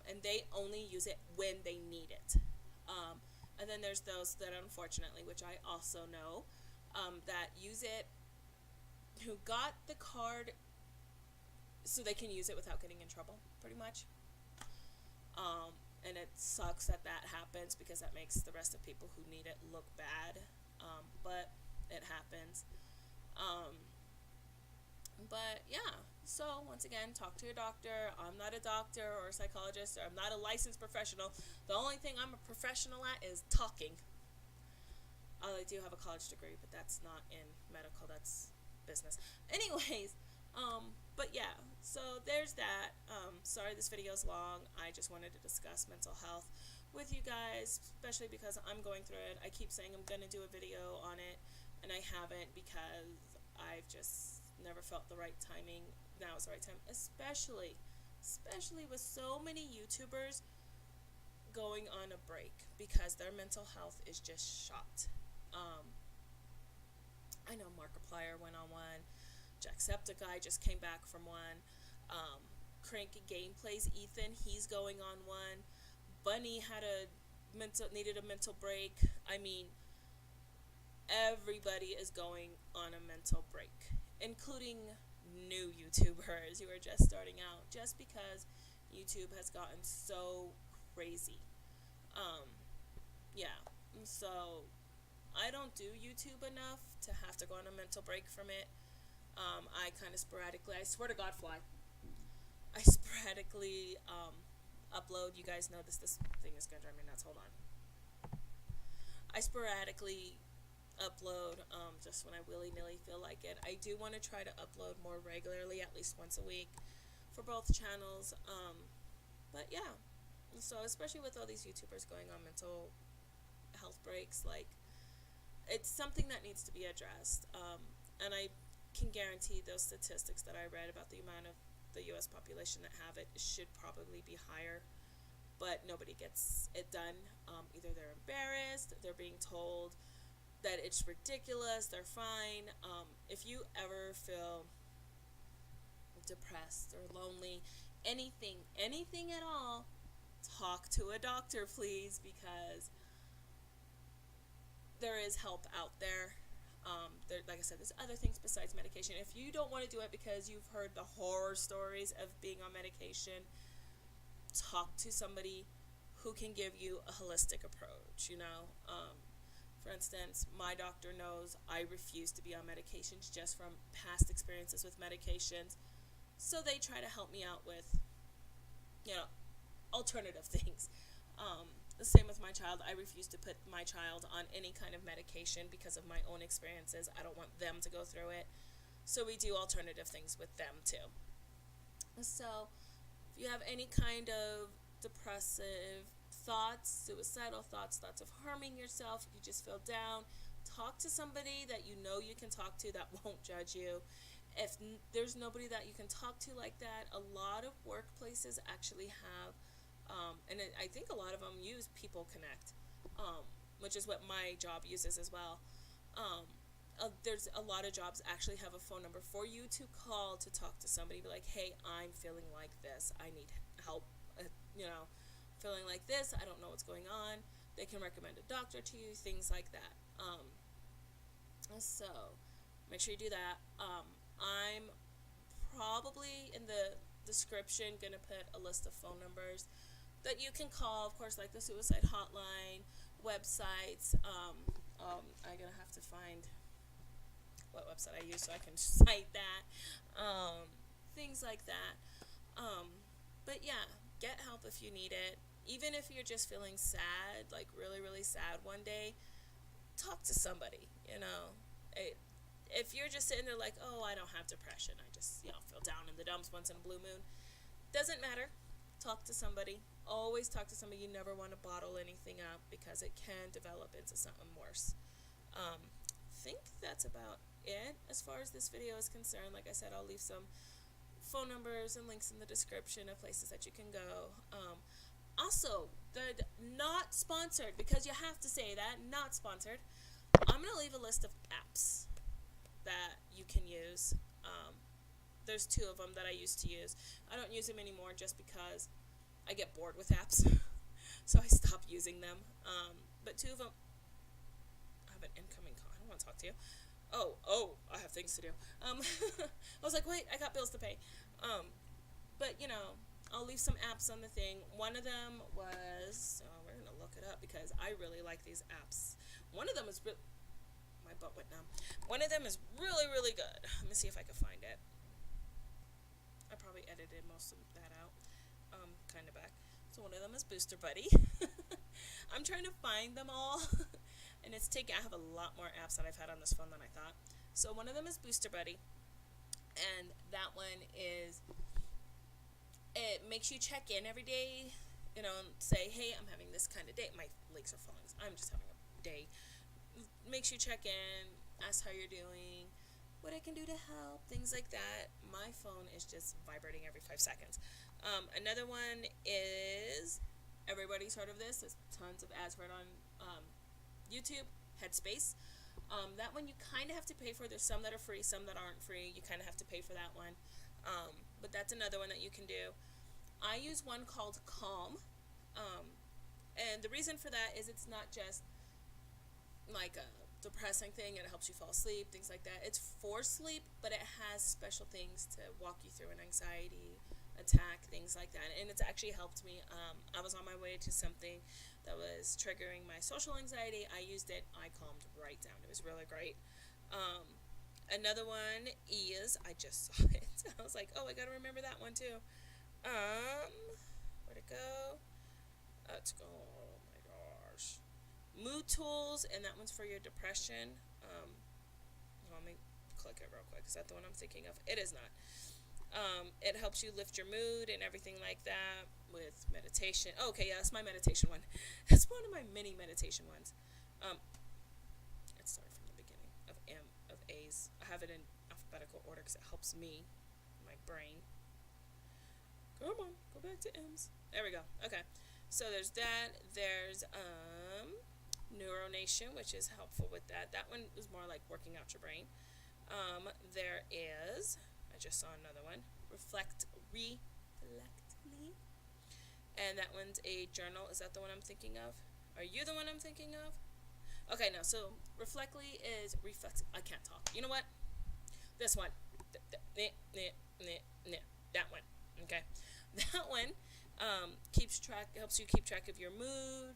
And they only use it when they need it. And then there's those that, unfortunately, which I also know, that use it, who got the card so they can use it without getting in trouble, pretty much. And it sucks that that happens because that makes the rest of people who need it look bad. But it happens. But yeah, so once again, talk to your doctor. I'm not a doctor or a psychologist, or I'm not a licensed professional. The only thing I'm a professional at is talking. I do have a college degree, but that's not in medical, that's business. Anyways, but yeah, so there's that. Sorry this video is long. I just wanted to discuss mental health with you guys, especially because I'm going through it. I keep saying I'm going to do a video on it, and I haven't because I've just never felt the right timing. Now is the right time, especially with so many YouTubers going on a break because their mental health is just shot. I know Markiplier went on one. Jacksepticeye just came back from one. Cranky Gameplays Ethan, he's going on one. Bunny needed a mental break. I mean, everybody is going on a mental break, including new YouTubers who are just starting out, just because YouTube has gotten so crazy. Yeah, so I don't do YouTube enough to have to go on a mental break from it. I kind of sporadically, I swear to God, fly, I sporadically upload. You guys know this thing is gonna drive me nuts. Hold on. I sporadically upload just when I willy-nilly feel like it. I do want to try to upload more regularly, at least once a week, for both channels. But yeah, so especially with all these YouTubers going on mental health breaks, like, it's something that needs to be addressed. And I can guarantee those statistics that I read about the amount of the U.S. population that have it should probably be higher, but nobody gets it done. Either they're embarrassed, they're being told that it's ridiculous, they're fine. If you ever feel depressed or lonely, anything at all, talk to a doctor, please, because there is help out there. Like I said, there's other things besides medication. If you don't want to do it because you've heard the horror stories of being on medication, talk to somebody who can give you a holistic approach, For instance, my doctor knows I refuse to be on medications just from past experiences with medications, so they try to help me out with, alternative things. The same with my child. I refuse to put my child on any kind of medication because of my own experiences. I don't want them to go through it. So we do alternative things with them too. So if you have any kind of depressive thoughts, suicidal thoughts, thoughts of harming yourself, if you just feel down, talk to somebody that you know you can talk to that won't judge you. If there's nobody that you can talk to like that, a lot of workplaces actually have, I think a lot of them use People Connect, which is what my job uses as well. There's a lot of jobs actually have a phone number for you to call to talk to somebody. Be like, hey, I'm feeling like this. I need help. Feeling like this. I don't know what's going on. They can recommend a doctor to you. Things like that. So make sure you do that. I'm probably in the description gonna put a list of phone numbers that you can call, of course, like the suicide hotline, websites. I'm gonna have to find what website I use so I can cite that. Things like that. But yeah, get help if you need it. Even if you're just feeling sad, like really, really sad one day, talk to somebody, if you're just sitting there like, oh, I don't have depression, I just, feel down in the dumps once in a blue moon, doesn't matter. Talk to somebody. Always talk to somebody. You never want to bottle anything up because it can develop into something worse. I think that's about it as far as this video is concerned. Like I said, I'll leave some phone numbers and links in the description of places that you can go. Also, the not sponsored, because you have to say that, not sponsored, I'm going to leave a list of apps that you can use. There's 2 of them that I used to use. I don't use them anymore just because I get bored with apps, so I stopped using them. But 2 of them, I have an incoming call. I don't want to talk to you. Oh, I have things to do. I was like, wait, I got bills to pay. But, I'll leave some apps on the thing. One of them was, we're going to look it up because I really like these apps. One of them is, my butt went numb. One of them is really, really good. Let me see if I can find it. I probably edited most of that out. Kind of back. So one of them is Booster Buddy. I'm trying to find them all. And I have a lot more apps that I've had on this phone than I thought. So one of them is Booster Buddy. And that one it makes you check in every day, and say, hey, I'm having this kind of day. My legs are falling. I'm just having a day. Makes you check in, ask how you're doing, what I can do to help, things like that. My phone is just vibrating every 5 seconds. Another one is, everybody's heard of this. There's tons of ads for it on YouTube, Headspace. That one you kind of have to pay for. There's some that are free, some that aren't free. You kind of have to pay for that one. But that's another one that you can do. I use one called Calm. And the reason for that is it's not just like a depressing thing and it helps you fall asleep, things like that. It's for sleep, but it has special things to walk you through an anxiety attack, things like that. And it's actually helped me. I was on my way to something that was triggering my social anxiety. I used it. I calmed right down. It was really great. Another one is, I just saw it. I was like, oh, I gotta remember that one too. Where'd it go? Let's go. Oh my gosh. Mood Tools, and that one's for your depression. Let me click it real quick. Is that the one I'm thinking of? It is not. It helps you lift your mood and everything like that with meditation. Oh, okay, yeah, that's my meditation one. That's one of my mini meditation ones. Let's start from the beginning of A's. I have it in alphabetical order because it helps me, my brain. Come on, go back to M's. There we go. Okay, so there's that. There's Neuronation, which is helpful with that. That one is more like working out your brain. There is, I just saw another one, Reflectly, and that one's a journal. Is that the one I'm thinking of? Are you the one I'm thinking of? Okay, no. So Reflectly is reflect. I can't talk. You know what? This one. That one. Okay. That one helps you keep track of your mood,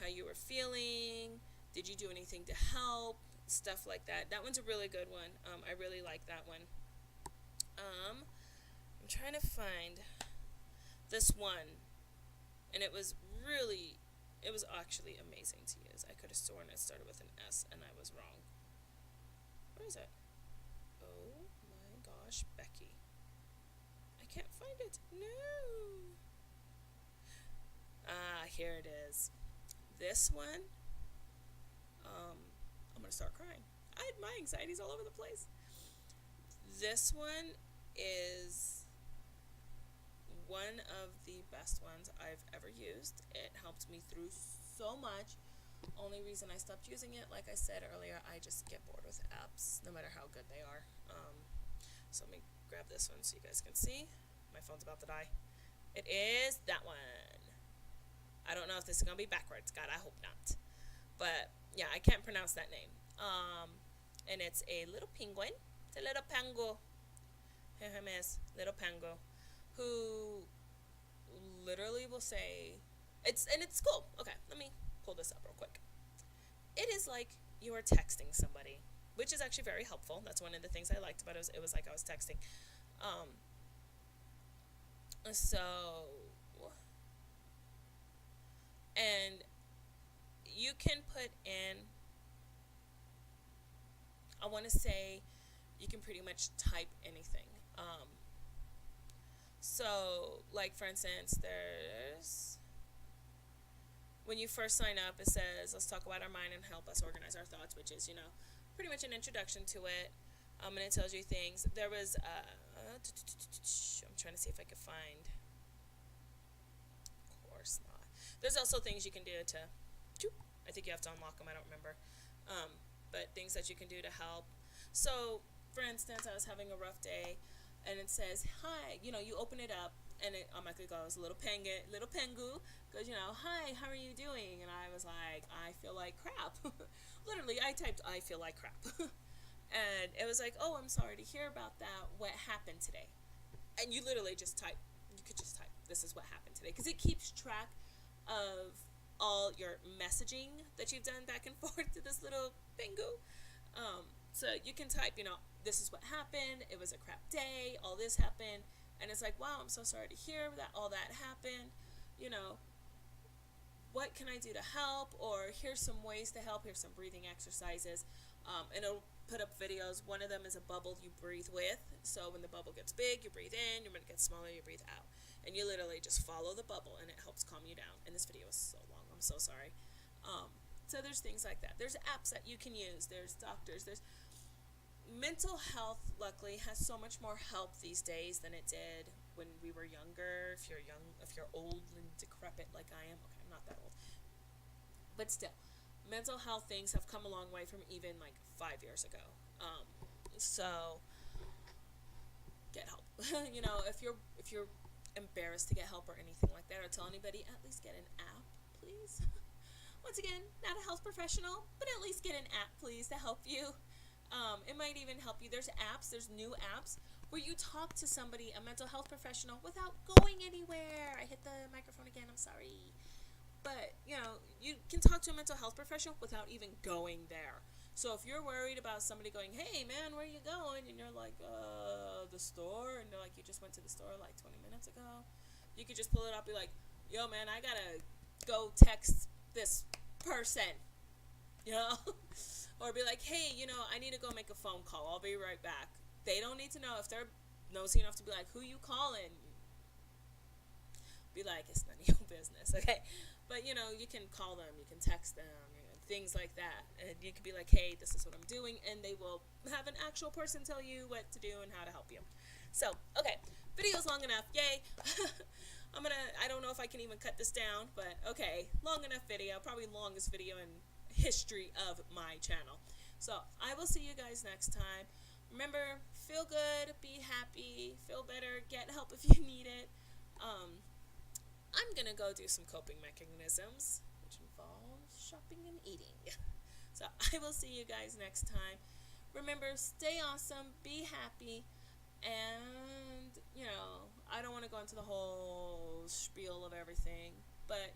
how you were feeling. Did you do anything to help? Stuff like that. That one's a really good one. I really like that one. I'm trying to find this one. And it was actually amazing to use. I could have sworn it started with an S and I was wrong. Where is it? Oh my gosh, Becky. I can't find it. No. Here it is. This one, I'm going to start crying. My anxiety's all over the place. This one is one of the best ones I've ever used. It helped me through so much. Only reason I stopped using it, like I said earlier, I just get bored with apps, no matter how good they are. So let me grab this one so you guys can see. My phone's about to die. It is that one. I don't know if this is going to be backwards. God, I hope not. But, yeah, I can't pronounce that name. And it's a little penguin. It's a little pango. Little pango. Who literally will say... It's cool. Okay, let me pull this up real quick. It is like you are texting somebody, which is actually very helpful. That's one of the things I liked about it. It was like I was texting. And you can put in, I want to say, you can pretty much type anything. Like for instance, when you first sign up, it says, let's talk about our mind and help us organize our thoughts, which is, pretty much an introduction to it. And it tells you things. There was, I'm trying to see if I could find, of course not. There's also things you can do to, I think you have to unlock them, I don't remember. But things that you can do to help. So, for instance, I was having a rough day, and it says, hi, you open it up, and it automatically goes, little pengu, goes, hi, how are you doing? And I was like, I feel like crap. Literally, I typed, I feel like crap. And it was like, oh, I'm sorry to hear about that. What happened today? And you literally just type. You could just type, this is what happened today. Because it keeps track of all your messaging that you've done back and forth to this little bingo. So you can type, this is what happened. It was a crap day. All this happened. And it's like, wow, I'm so sorry to hear that all that happened. What can I do to help? Or here's some ways to help. Here's some breathing exercises. And it'll put up videos. One of them is a bubble you breathe with. So when the bubble gets big, you breathe in. When it gets smaller, you breathe out. And you literally just follow the bubble, and it helps calm you down. And this video is so long. I'm so sorry. So there's things like that. There's apps that you can use. There's doctors. There's mental health, luckily, has so much more help these days than it did when we were younger. If you're old and decrepit like I am. Okay, I'm not that old. But still, mental health things have come a long way from even like 5 years ago. So get help. If you're embarrassed to get help or anything like that, or tell anybody, at least get an app, please. Once again, not a health professional, but at least get an app, please, to help you. It might even help you. There's new apps where you talk to somebody, a mental health professional, without going anywhere. I hit the microphone again, I'm sorry. But, you can talk to a mental health professional without even going there. So if you're worried about somebody going, hey, man, where are you going? And you're like, the store. And they're like, you just went to the store like 20 minutes ago. You could just pull it up, be like, yo, man, I gotta go text this person. Or be like, hey, I need to go make a phone call. I'll be right back. They don't need to know. If they're nosy enough to be like, who you calling? Be like, it's none of your business, okay? But, you can call them. You can text them. Things like that. And you could be like, hey, this is what I'm doing. And they will have an actual person tell you what to do and how to help you. So, okay. Video's long enough. Yay. I don't know if I can even cut this down. But, okay. Long enough video. Probably longest video in history of my channel. So I will see you guys next time. Remember, feel good, be happy, feel better, get help if you need it. I'm gonna go do some coping mechanisms, which involves shopping and eating. So I will see you guys next time. Remember, stay awesome, be happy, and I don't want to go into the whole spiel of everything, but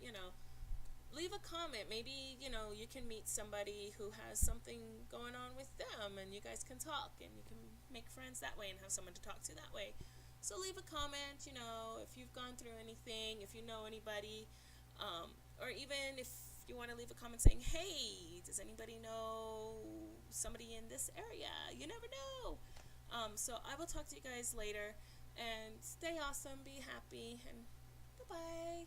leave a comment. Maybe, you can meet somebody who has something going on with them, and you guys can talk, and you can make friends that way and have someone to talk to that way. So leave a comment, if you've gone through anything, if you know anybody Or even if you want to leave a comment saying, hey, does anybody know somebody in this area? You never know. So I will talk to you guys later, and stay awesome, be happy, and bye-bye.